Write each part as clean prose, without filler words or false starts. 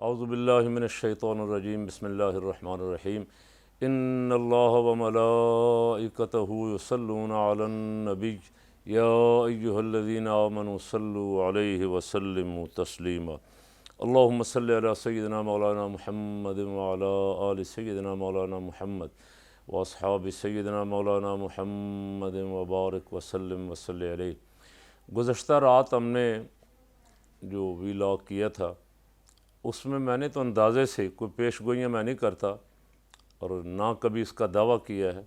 औज़ुबिल्लाहि मिनश्शैतानिर्रजीम बिस्मिल्लाहिर्रहमानिर्रहीम इन्नल्लाह व मलाइकतहु युसल्लूना अलन नबी या अय्युहल्लज़ीना आमनू सल्लु अलैहि व सल्लिमू तस्लीमा अल्लाहुम्मा सल्लि अला सय्यिदिना मौलाना मुहम्मद व अला आलि सय्यिदिना मौलाना मुहम्मद व अस्हाबि सय्यिदिना मौलाना मुहम्मद व बारिक व सल्लिम व सल्लि अलैहि। गुज़श्ता रात हमने जो व्लॉग किया था उसमें मैंने तो अंदाज़े से कोई पेशगोइयाँ मैं नहीं करता और ना कभी इसका दावा किया है।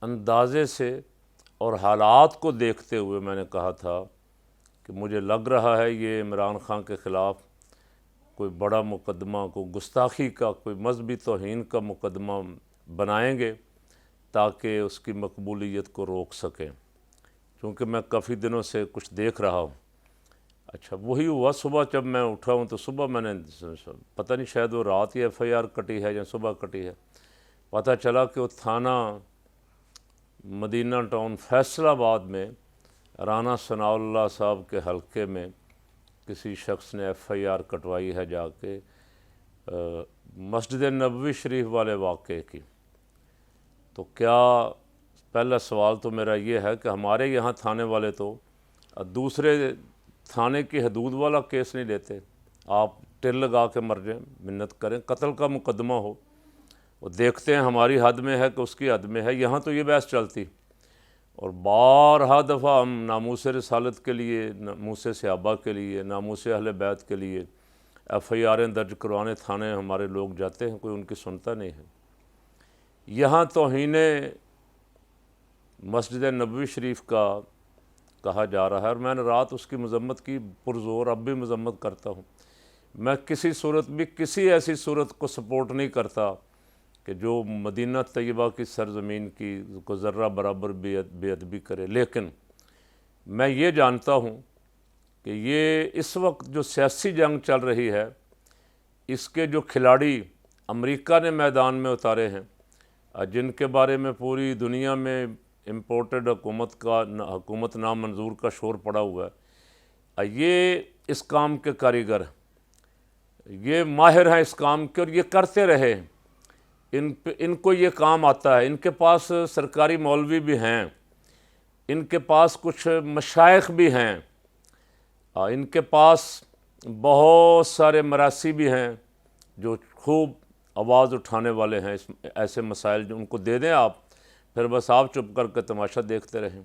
अंदाज़े से और हालात को देखते हुए मैंने कहा था कि मुझे लग रहा है ये इमरान खान के ख़िलाफ़ कोई बड़ा मुकदमा, कोई गुस्ताखी का, कोई मजहबी तौहीन का मुकदमा बनाएंगे ताकि उसकी मकबूलियत को रोक सकें, क्योंकि मैं काफ़ी दिनों से कुछ देख रहा हूँ। अच्छा, वही हुआ। सुबह जब मैं उठा हूँ तो सुबह मैंने पता नहीं, शायद वो रात ही FIR कटी है या सुबह कटी है, पता चला कि वो थाना मदीना टाउन फैसलाबाद में राना सनाउल्लाह साहब के हलके में किसी शख्स ने FIR कटवाई है जाके मस्जिद नबवी शरीफ वाले वाक़े की। तो क्या, पहला सवाल तो मेरा ये है कि हमारे यहाँ थाने वाले तो दूसरे थाने की हदूद वाला केस नहीं लेते। आप टिल लगा के मर जाएं, मिन्नत करें, कत्ल का मुकदमा हो, वो देखते हैं हमारी हद में है कि उसकी हद में है। यहाँ तो ये बहस चलती और बारहा दफ़ा हम नामूस रिसालत के लिए, नामूस सहाबा के लिए, नामूस अहले बैत के लिए FIR दर्ज करवाने थाने हमारे लोग जाते हैं, कोई उनकी सुनता नहीं है। यहाँ तौहीन मस्जिद नबवी शरीफ का कहा जा रहा है और मैंने रात उसकी मजम्मत की पुरज़ोर, अब भी मजम्मत करता हूँ। मैं किसी सूरत भी किसी ऐसी सूरत को सपोर्ट नहीं करता कि जो मदीना तैयबा की सरज़मीन की को ज़र्रा बराबर बेअदबी करे, लेकिन मैं ये जानता हूँ कि ये इस वक्त जो सियासी जंग चल रही है, इसके जो खिलाड़ी अमेरिका ने मैदान में उतारे हैं, जिनके बारे में पूरी दुनिया में इम्पोर्टेड हुकूमत नामंजूर का शोर पड़ा हुआ है, ये इस काम के कारीगर, ये माहिर हैं इस काम के और ये करते रहे। इनको ये काम आता है। इनके पास सरकारी मौलवी भी हैं, इनके पास कुछ मशाइख भी हैं, इनके पास बहुत सारे मरासी भी हैं जो खूब आवाज़ उठाने वाले हैं। इस ऐसे मसाइल जो उनको दे दें आप, फिर बस आप चुप करके तमाशा देखते रहें।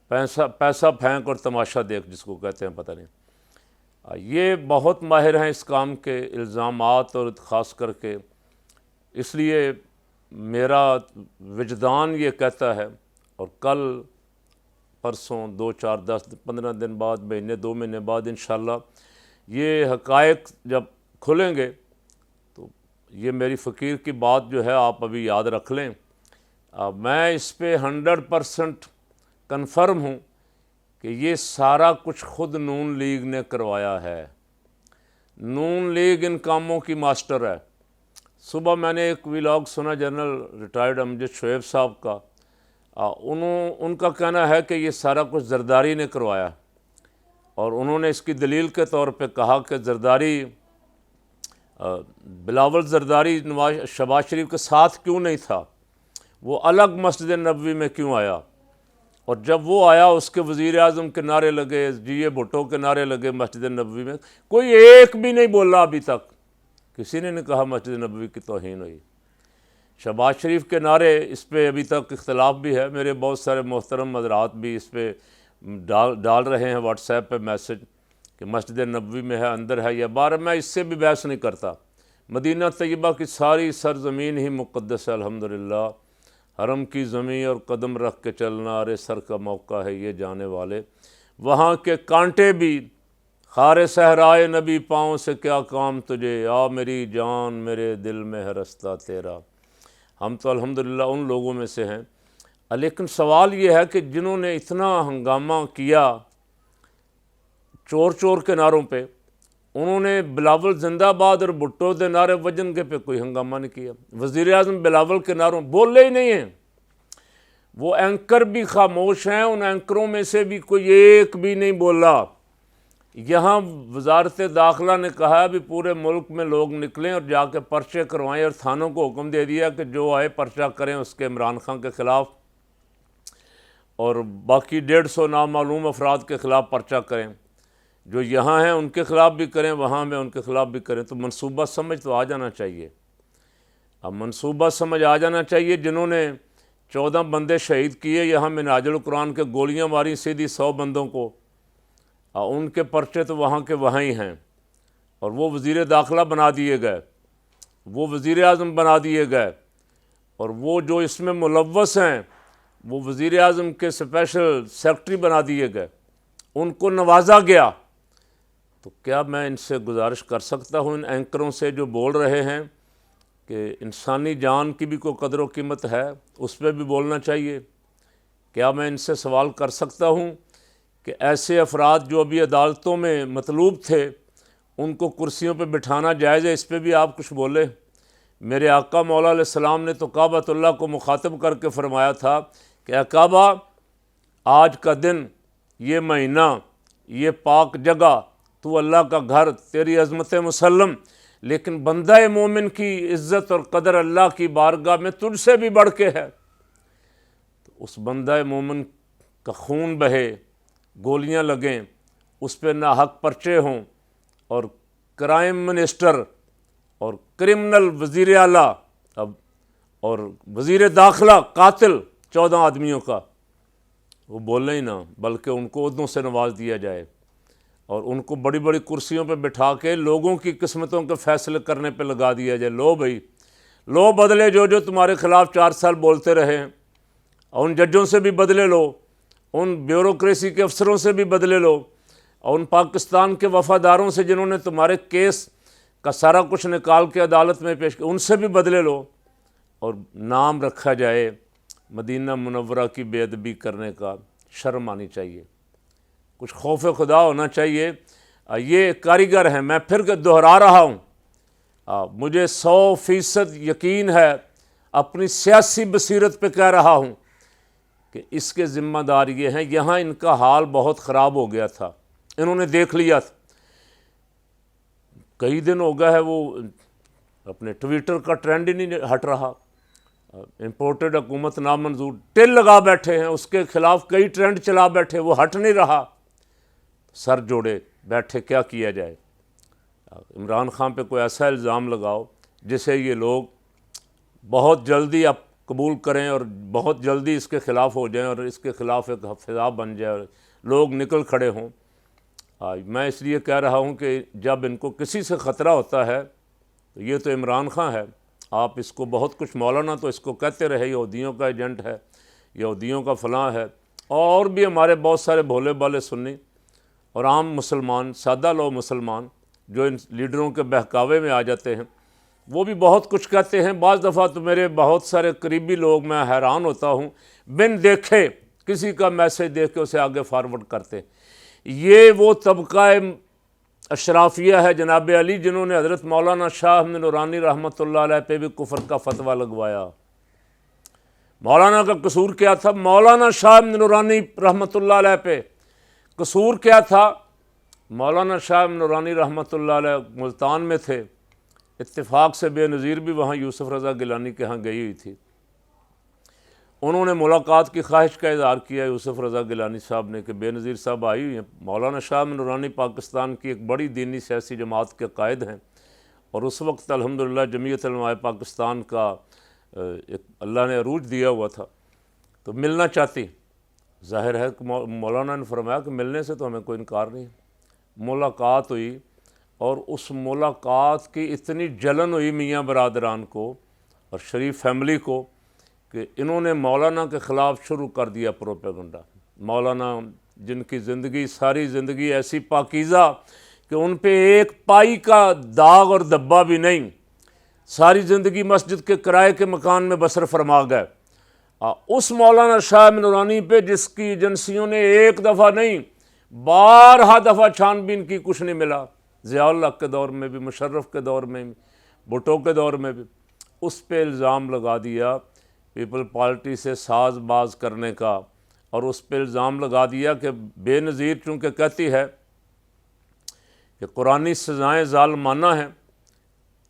पैसा फेंक और तमाशा देख जिसको कहते हैं, पता नहीं। ये बहुत माहिर हैं इस काम के इल्ज़ामात और ख़ास करके, इसलिए मेरा विजदान ये कहता है। और कल परसों 2, 4, 10, 15 दिन बाद, महीने 2 महीने बाद इंशाअल्लाह ये हक़ाइक़ जब खुलेंगे तो ये मेरी फ़कीर की बात जो है आप अभी याद रख लें। मैं इस पे 100% कन्फर्म हूँ कि ये सारा कुछ ख़ुद नून लीग ने करवाया है। नून लीग इन कामों की मास्टर है। सुबह मैंने एक व्लॉग सुना जनरल रिटायर्ड अमजद शोएब साहब का, उनका कहना है कि ये सारा कुछ जरदारी ने करवाया और उन्होंने इसकी दलील के तौर पे कहा कि जरदारी, बिलावल जरदारी शहबाज शरीफ के साथ क्यों नहीं था, वो अलग मस्जिद नबवी में क्यों आया, और जब वो आया उसके वज़ीर आज़म के नारे लगे, GA भुट्टो के नारे लगे मस्जिद नबवी में, कोई एक भी नहीं बोला अभी तक, किसी ने नहीं कहा मस्जिद नबवी की तौहीन हुई। शहबाज शरीफ के नारे, इस पर अभी तक इख्तलाफ भी है। मेरे बहुत सारे मोहतरम हज़रात भी इस पर डाल रहे हैं व्हाट्सएप पे मैसेज कि मस्जिद नबवी में है, अंदर है या बाहर। मैं इससे भी बहस नहीं करता। मदीना तैयबा की सारी सरज़मीन ही मुक़द्दस है अल्हम्दुलिल्लाह। हरम की ज़मीन और कदम रख के चलना, अरे सर का मौका है ये जाने वाले। वहाँ के कांटे भी खारे सहराए नबी पाँव से क्या काम तुझे, आ मेरी जान मेरे दिल में है रास्ता तेरा। हम तो अल्हम्दुलिल्लाह उन लोगों में से हैं। लेकिन सवाल ये है कि जिन्होंने इतना हंगामा किया चोर चोर के नारों पे, उन्होंने बिलावल जिंदाबाद और भुट्टो के नारे वजन के पे कोई हंगामा नहीं किया। वज़ीर आज़म बिलावल के नारों बोले ही नहीं हैं। वो एंकर भी खामोश हैं, उन एंकरों में से भी कोई एक भी नहीं बोला। यहाँ वजारत दाखिला ने कहा है भी पूरे मुल्क में लोग निकलें और जाके पर्चे करवाएं, और थानों को हुक्म दे दिया कि जो आए पर्चा करें उसके इमरान खान के ख़िलाफ़, और बाकी 150 नामालूम अफराद के ख़िलाफ़ पर्चा करें। जो यहाँ हैं उनके ख़िलाफ़ भी करें, वहाँ में उनके ख़िलाफ़ भी करें। तो मनसूबा समझ तो आ जाना चाहिए। अब मनसूबा समझ आ जाना चाहिए। जिन्होंने 14 बंदे शहीद किए, यहाँ मिनाजुल कुरान के गोलियाँ मारी सीधी 100 बंदों को, उनके पर्चे तो वहाँ के वहाँ ही हैं, और वो वज़ीर दाखिला बना दिए गए, वो वज़ीर आज़म बना दिए गए, और वो जो इसमें मुलव्वस हैं वो वज़ीर आज़म के स्पेशल सेक्रेटरी बना दिए गए, उनको नवाजा गया। तो क्या मैं इनसे गुजारिश कर सकता हूँ, इन एंकरों से जो बोल रहे हैं कि इंसानी जान की भी कोई कदर व कीमत है, उस पर भी बोलना चाहिए। क्या मैं इनसे सवाल कर सकता हूँ कि ऐसे अफराद जो अभी अदालतों में मतलूब थे, उनको कुर्सियों पर बिठाना जायज़ है, इस पर भी आप कुछ बोले। मेरे आका मौला अलैहिस्सलाम ने तो काबतुल्लाह को मुखातब करके फ़रमाया था कि काबा, आज का दिन, ये महीना, ये पाक जगह, तू अल्लाह का घर, तेरी अज़मत मुसल्लम, लेकिन बंदा मोमिन की इज़्ज़त और कदर अल्लाह की बारगाह में तुझसे भी बढ़ के है। तो उस बंदा मोमिन का खून बहे, गोलियां लगें, उस पर नाहक पर्चे हों, और क्राइम मिनिस्टर और क्रिमिनल वज़ीर आला अब और वज़ीर दाखिला कातिल 14 आदमियों का, वो बोले ही ना, बल्कि उनको उद्दों से नवाज दिया जाए और उनको बड़ी बड़ी कुर्सियों पर बिठा के लोगों की किस्मतों के फ़ैसले करने पे लगा दिया जाए। लो भाई, लो बदले जो तुम्हारे ख़िलाफ़ 4 साल बोलते रहे हैं, और उन जजों से भी बदले लो, उन ब्यूरोक्रेसी के अफसरों से भी बदले लो, और उन पाकिस्तान के वफ़ादारों से जिन्होंने तुम्हारे केस का सारा कुछ निकाल के अदालत में पेश किया, उनसे भी बदले लो, और नाम रखा जाए मदीना मुनव्वरा की बेअदबी करने का। शर्म आनी चाहिए, कुछ खौफ खुदा होना चाहिए। ये कारीगर हैं, मैं फिर दोहरा रहा हूँ, मुझे 100% यकीन है, अपनी सियासी बसीरत पे कह रहा हूँ कि इसके ज़िम्मेदार ये हैं। यहाँ इनका हाल बहुत ख़राब हो गया था, इन्होंने देख लिया था। कई दिन हो गया है वो अपने ट्विटर का ट्रेंड ही नहीं हट रहा, इम्पोर्टेड हुकूमत नामंजूर टिल लगा बैठे हैं, उसके ख़िलाफ़ कई ट्रेंड चला बैठे, वो हट नहीं रहा। सर जोड़े बैठे, क्या किया जाए। इमरान खान पे कोई ऐसा इल्ज़ाम लगाओ जिसे ये लोग बहुत जल्दी अब कबूल करें और बहुत जल्दी इसके ख़िलाफ़ हो जाएं और इसके ख़िलाफ़ एक हफ्ता बन जाए और लोग निकल खड़े हों। मैं इसलिए कह रहा हूँ कि जब इनको किसी से ख़तरा होता है तो ये तो इमरान खान है। आप इसको बहुत कुछ, मौलाना तो इसको कहते रहे यहूदियों का एजेंट है, यहूदियों का फ़लाँ है, और भी हमारे बहुत सारे भोले भाले सुन्नी और आम मुसलमान, सादा लोग मुसलमान जो इन लीडरों के बहकावे में आ जाते हैं, वो भी बहुत कुछ कहते हैं। बाज़ दफ़ा तो मेरे बहुत सारे करीबी लोग, मैं हैरान होता हूँ, बिन देखे किसी का मैसेज देख के उसे आगे फारवर्ड करते। ये वो तबका अशराफिया है जनाब अली, जिन्होंने हज़रत मौलाना शाह अहमद नूरानी रहमतुल्लाह अलैह पे भी कुफ्र का फतवा लगवाया। मौलाना का कसूर क्या था? मौलाना शाह अहमद नूरानी रहमतुल्लाह अलैह पे कसूर क्या था? मौलाना शाह नूरानी रहमतुल्लाह अलैह मुल्तान में थे, इत्तेफाक से बेनज़ीर भी वहाँ यूसुफ़ रज़ा गिलानी के यहाँ गई हुई थी। उन्होंने मुलाकात की ख्वाहिश का इज़हार किया यूसुफ़ रज़ा गिलानी साहब ने कि बेनज़ीर साहब आई हुई हैं। मौलाना शाह नूरानी पाकिस्तान की एक बड़ी दीनी सियासी जमात के कायद हैं, और उस वक्त अल्हम्दुलिल्लाह जमीयत उलमाए पाकिस्तान का एक अल्लाह ने अरूज दिया हुआ था, तो मिलना चाहती। ज़ाहिर है कि मौलाना ने फरमाया कि मिलने से तो हमें कोई इनकार नहीं। मुलाकात हुई, और उस मुलाकात की इतनी जलन हुई मियाँ बरादरान को और शरीफ फैमिली को कि इन्होंने मौलाना के ख़िलाफ़ शुरू कर दिया प्रोपेगेंडा। मौलाना जिनकी ज़िंदगी, सारी ज़िंदगी ऐसी पाकीज़ा कि उन पे एक पाई का दाग और धब्बा भी नहीं, सारी ज़िंदगी मस्जिद के किराए के मकान में बसर फरमा गए। उस मौलाना शाह नूरानी पे जिसकी एजेंसियों ने एक दफ़ा नहीं 12 दफ़ा छानबीन की, कुछ नहीं मिला। ज़ियाउल हक के दौर में भी, मुशर्रफ के दौर में भी, भुट्टो के दौर में भी, उस पे इल्ज़ाम लगा दिया पीपल पार्टी से साजबाज करने का, और उस पे इल्ज़ाम लगा दिया कि बेनज़ीर चूँकि कहती है कि कुरानी सज़ाएँ ज़ालिमाना हैं,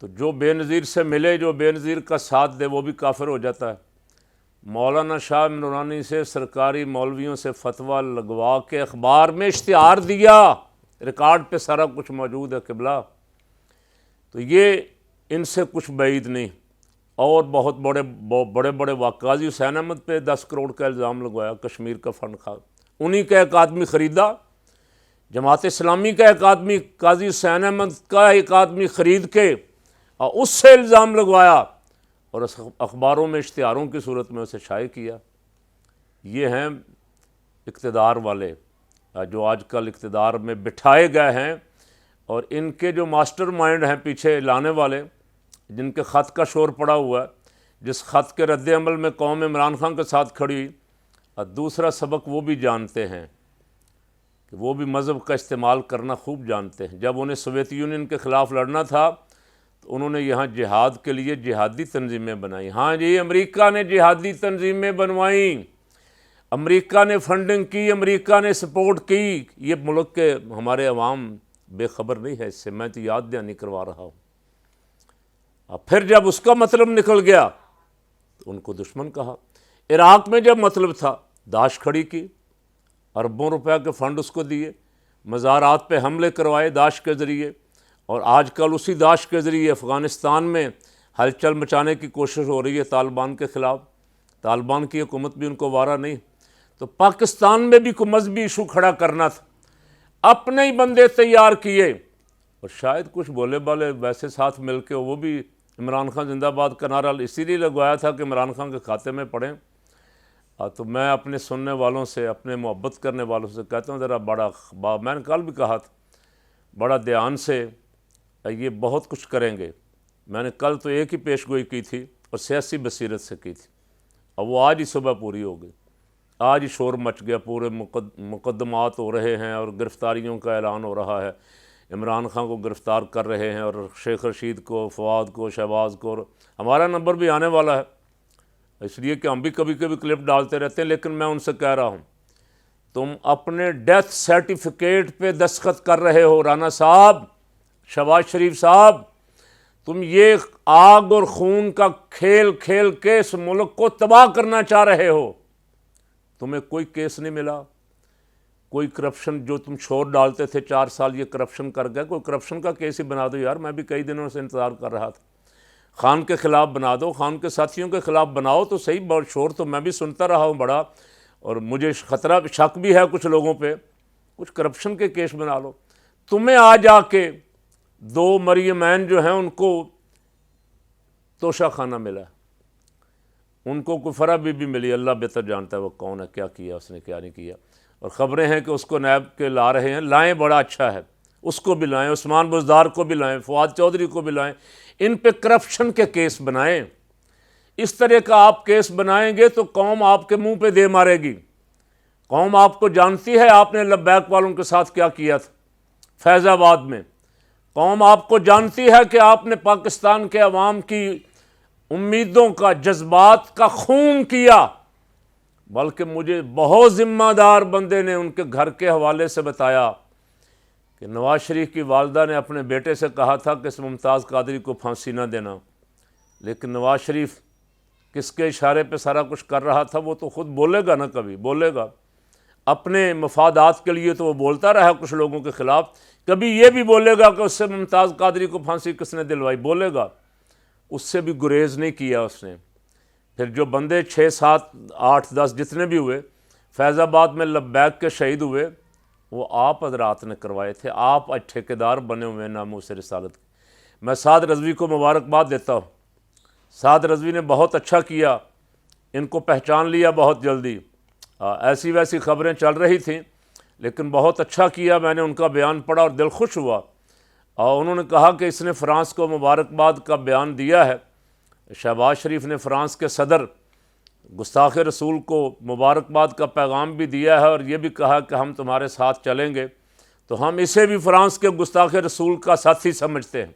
तो जो बेनज़ीर से मिले, जो बेनज़ीर का साथ दे, वो भी काफिर हो जाता है। मौलाना शाह नूरानी से सरकारी मौलवियों से फतवा लगवा के अखबार में इश्तिहार दिया, रिकॉर्ड पे सारा कुछ मौजूद है किबला। तो ये इनसे कुछ बैद नहीं। और बहुत बड़े बड़े काजी हुसैन अहमद पे 10 करोड़ का इल्ज़ाम लगवाया, कश्मीर का फ़ंड खा, उन्हीं का एक आदमी ख़रीदा। जमात इस्लामी का एक आदमी, काजी हुसैन अहमद का एक आदमी ख़रीद के और उससे इल्ज़ाम लगवाया और अखबारों में इश्तिहारों की सूरत में उसे शाये किया। ये हैं इक़्तिदार वाले जो आजकल इक़्तिदार में बिठाए गए हैं, और इनके जो मास्टर माइंड हैं पीछे लाने वाले, जिनके ख़त का शोर पड़ा हुआ है, जिस ख़त के रद्द अमल में कौम इमरान खान के साथ खड़ी हुई। और दूसरा सबक वो भी जानते हैं कि वो भी मज़हब का इस्तेमाल करना खूब जानते हैं। जब उन्हें सोवियत यूनियन के ख़िलाफ़ लड़ना था तो उन्होंने यहाँ जिहाद के लिए जिहादी तंजीमें बनाई। हाँ जी, अमेरिका ने जिहादी तंजीमें बनवाई, अमेरिका ने फंडिंग की, अमेरिका ने सपोर्ट की। ये मुल्क के हमारे अवाम बेखबर नहीं है इससे, मैं तो याद दहानी करवा रहा हूँ। अब फिर जब उसका मतलब निकल गया तो उनको दुश्मन कहा। इराक़ में जब मतलब था, दाश खड़ी की, अरबों रुपए के फ़ंड उसको दिए, मज़ारात पे हमले करवाए दाश के ज़रिए, और आजकल उसी दाश के ज़रिए अफ़गानिस्तान में हलचल मचाने की कोशिश हो रही है तालिबान के ख़िलाफ़। तालिबान की हुकूमत भी उनको वारा नहीं। तो पाकिस्तान में भी कोई मजहबी इशू खड़ा करना था, अपने ही बंदे तैयार किए, और शायद कुछ बोले बाले वैसे साथ मिल के वो भी इमरान खान जिंदाबाद का नारा इसीलिए लगवाया था कि इमरान खान के खाते में पड़ें। तो मैं अपने सुनने वालों से, अपने मोहब्बत करने वालों से कहता हूँ, ज़रा मैंने कल भी कहा था, बड़ा ध्यान से ये बहुत कुछ करेंगे। मैंने कल तो एक ही पेशगोई की थी और सियासी बसीरत से की थी, और वो आज ही सुबह पूरी हो गई। आज ही शोर मच गया, पूरे मुकदमात हो रहे हैं और गिरफ़्तारियों का ऐलान हो रहा है। इमरान खान को गिरफ़्तार कर रहे हैं, और शेख रशीद को, फवाद को, शहबाज को। हमारा नंबर भी आने वाला है, इसलिए कि हम भी कभी कभी क्लिप डालते रहते हैं। लेकिन मैं उनसे कह रहा हूँ, तुम अपने डेथ सर्टिफिकेट पे दस्तखत कर रहे हो राना साहब, शहबाज शरीफ साहब, तुम ये आग और खून का खेल खेल के इस मुल्क को तबाह करना चाह रहे हो। तुम्हें कोई केस नहीं मिला, कोई करप्शन जो तुम शोर डालते थे 4 साल ये करप्शन कर गए, कोई करप्शन का केस ही बना दो यार। मैं भी कई दिनों से इंतज़ार कर रहा था। खान के ख़िलाफ़ बना दो, खान के साथियों के ख़िलाफ़ बनाओ तो सही। बहुत शोर तो मैं भी सुनता रहा हूँ बड़ा, और मुझे ख़तरा शक भी है कुछ लोगों पे। कुछ करप्शन के केस बना लो। तुम्हें आ जाके 2 मरियमैन जो हैं उनको तोशा खाना मिला, उनको कुफरा बीबी मिली, अल्लाह बेहतर जानता है वो कौन है, क्या किया उसने, क्या नहीं किया। और ख़बरें हैं कि उसको नैब के ला रहे हैं। लाएँ, बड़ा अच्छा है, उसको भी लाएँ, उस्मान बुज़दार को भी लाएँ, फवाद चौधरी को भी लाएँ। इन पे करप्शन के केस बनाएं। इस तरह का आप केस बनाएंगे तो कौम आपके मुंह पे दे मारेगी। कौम आपको जानती है, आपने लब्बैक वालों के साथ क्या किया था फैज़ाबाद में। कौम आपको जानती है कि आपने पाकिस्तान के अवाम की उम्मीदों का, जज्बात का खून किया। बल्कि मुझे बहुत ज़िम्मेदार बंदे ने उनके घर के हवाले से बताया कि नवाज शरीफ की वालदा ने अपने बेटे से कहा था कि इस मुमताज़ कादरी को फांसी ना देना, लेकिन नवाज शरीफ किसके इशारे पे सारा कुछ कर रहा था वो तो ख़ुद बोलेगा ना, कभी बोलेगा अपने मफादात के लिए तो वो बोलता रहा कुछ लोगों के ख़िलाफ़, कभी ये भी बोलेगा कि उससे मुमताज़ कादरी को फांसी किसने दिलवाई, बोलेगा। उससे भी गुरेज़ नहीं किया उसने। फिर जो बंदे 6, 7, 8, 10 जितने भी हुए फैज़ाबाद में लब्बैक के शहीद हुए, वो आप हज़रात ने करवाए थे। आप आज ठेकेदार बने हुए हैं नामूस रिसालत के। मैं साद रज़वी को मुबारकबाद देता हूँ। साद रज़वी ने बहुत अच्छा किया, इनको पहचान लिया बहुत जल्दी। ऐसी वैसी ख़बरें चल रही थीं, लेकिन बहुत अच्छा किया। मैंने उनका बयान पढ़ा और दिल खुश हुआ, और उन्होंने कहा कि इसने फ़्रांस को मुबारकबाद का बयान दिया है। शहबाज शरीफ ने फ़्रांस के सदर गुस्ताख़ रसूल को मुबारकबाद का पैगाम भी दिया है, और ये भी कहा कि हम तुम्हारे साथ चलेंगे। तो हम इसे भी फ़्रांस के गुस्ताख़ रसूल का साथी समझते हैं।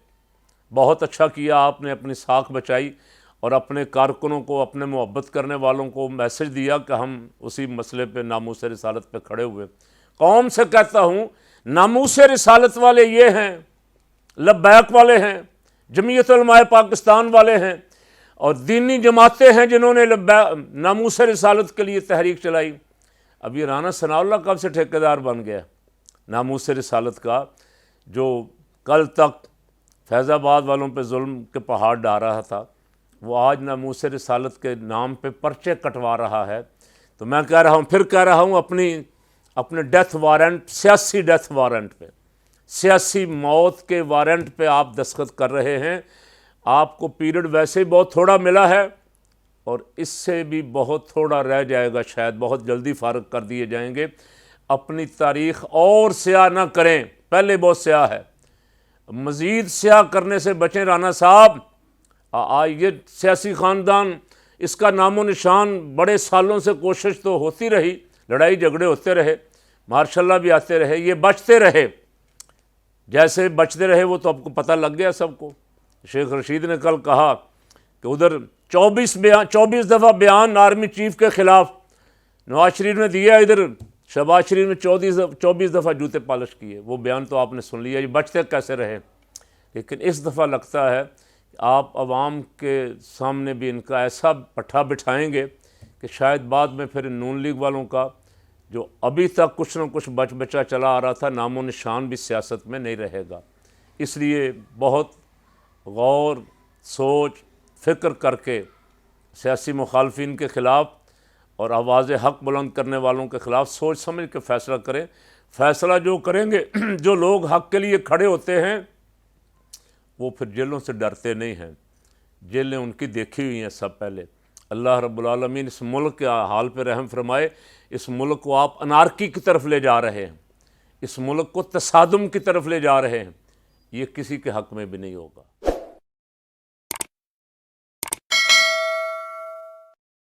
बहुत अच्छा किया आपने, अपनी साख बचाई और अपने कारकुनों को, अपने मोहब्बत करने वालों को मैसेज दिया कि हम उसी मसले पे, नामूस रिसालत पे खड़े हुए। कौम से कहता हूँ, नामूस रिसालत वाले ये हैं, लब्बैक वाले हैं, जमीयत उलमाए पाकिस्तान वाले हैं और दीनी जमातें हैं जिन्होंने नामूस रिसालत के लिए तहरीक चलाई। अब ये राना सनाउल्लाह कब से ठेकेदार बन गया नामूस रिसालत का, जो कल तक फैज़ाबाद वालों पे जुल्म के पहाड़ डाल रहा था, वो आज नामूस रिसालत के नाम पे पर्चे कटवा रहा है। तो मैं कह रहा हूँ, फिर कह रहा हूँ, अपने डेथ वारंट, सियासी डेथ वारंट पे, सियासी मौत के वारंट पे आप दस्तखत कर रहे हैं। आपको पीरियड वैसे ही बहुत थोड़ा मिला है और इससे भी बहुत थोड़ा रह जाएगा, शायद बहुत जल्दी फारग कर दिए जाएंगे। अपनी तारीख़ और स्याह ना करें, पहले बहुत स्याह है, मज़ीद स्याह करने से बचें राना साहब। ये सियासी ख़ानदान, इसका नामो निशान, बड़े सालों से कोशिश तो होती रही, लड़ाई झगड़े होते रहे, मार्शल्ला भी आते रहे, ये बचते रहे, जैसे बचते रहे वो तो आपको पता लग गया सबको। शेख रशीद ने कल कहा कि उधर 24 दफ़ा बयान आर्मी चीफ के ख़िलाफ़ नवाज शरीफ ने दिया, इधर शहबाज शरीफ ने 24 दफ़ा जूते पॉलिश किए। वो बयान तो आपने सुन लिया, ये बचते कैसे रहे। लेकिन इस दफ़ा लगता है आप अवाम के सामने भी इनका ऐसा पट्टा बिठाएंगे कि शायद बाद में फिर नून लीग वालों का, जो अभी तक कुछ न कुछ बचा चला आ रहा था, नामो निशान भी सियासत में नहीं रहेगा। इसलिए बहुत गौर, सोच, फ़िक्र करके सियासी मुखालफिन के ख़िलाफ़ और आवाज़ हक़ बुलंद करने वालों के ख़िलाफ़ सोच समझ के फ़ैसला करें। फ़ैसला जो करेंगे, जो लोग हक़ के लिए खड़े होते हैं वो फिर जेलों से डरते नहीं हैं, जेलें उनकी देखी हुई हैं सब पहले। अल्लाह रब्बुल आलमीन इस मुल्क के हाल पे रहम फरमाए। इस मुल्क को आप अनारकी की तरफ ले जा रहे हैं, इस मुल्क को तसादुम की तरफ ले जा रहे हैं, ये किसी के हक़ में भी नहीं होगा।